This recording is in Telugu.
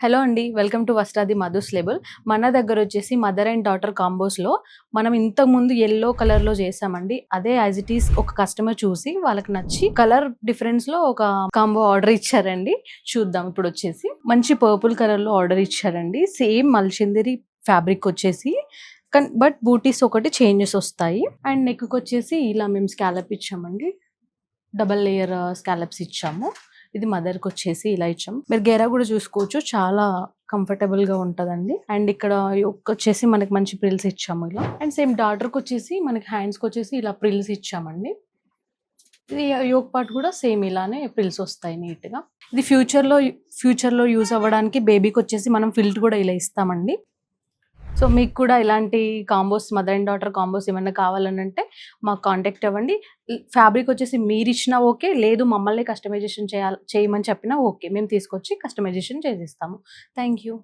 హలో అండి. Welcome to Vastradi Madhus label. మన దగ్గరొచ్చేసి మదర్ అండ్ డాటర్ కాంబోస్‌లో మనం ఇంతకుముందు యెల్లో కలర్‌లో చేసామండి. అదే యాజ్ ఇట్ ఈజ్ ఒక కస్టమర్ చూసి వాళ్ళకి నచ్చి కలర్ డిఫరెన్స్‌లో ఒక కాంబో ఆర్డర్ ఇచ్చారండి. చూద్దాం ఇప్పుడొచ్చేసి. మంచి పర్పుల్ కలర్‌లో ఆర్డర్ ఇచ్చారండి. సేమ్ మల్చిందరి ఫ్యాబ్రిక్ వచ్చేసి బట్ బూటీస్ ఒకటి చేంజెస్ వస్తాయి. అండ్ నెక్‌కొచ్చేసి ఇలా మేము స్కాలప్ ఇచ్చామండి. డబుల్ లేయర్ స్కాలప్స్ ఇచ్చాము. ఇది మదర్‌కొచ్చేసి ఇలా ఇచ్చాము. మీరు గేరా కూడా చూసుకోవచ్చు. చాలా కంఫర్టబుల్‌గా ఉంటదండి. అండ్ ఇక్కడ యోక్‌కొచ్చేసి మనకి మంచి ప్రిల్స్ ఇచ్చాము ఇలా. అండ్ సేమ్ డాటర్‌కొచ్చేసి మనకి హ్యాండ్స్‌కొచ్చేసి ఇలా ప్రిల్స్ ఇచ్చామండి. ఇది యోక్ పార్ట్ కూడా సేమ్ ఇలానే ప్రిల్స్ వస్తాయి నీట్‌గా. ఇది ఫ్యూచర్‌లో యూజ్ అవ్వడానికి బేబీకొచ్చేసి మనం ఫిల్ట్ కూడా ఇలా ఇస్తామండి. సో, మీకు కూడా ఇలాంటి combos mother and daughter combos ఏమన్నా కావాలనంటే మాకు కాంటాక్ట్ అవ్వండి. ఫ్యాబ్రిక్ వచ్చేసి మీరిచ్చినా ఓకే. లేదు మమ్మల్ని కస్టమైజేషన్ చేయమని చెప్పినా ఓకే. మేము తీసుకొచ్చి కస్టమైజేషన్ చేసిస్తాము. Thank you.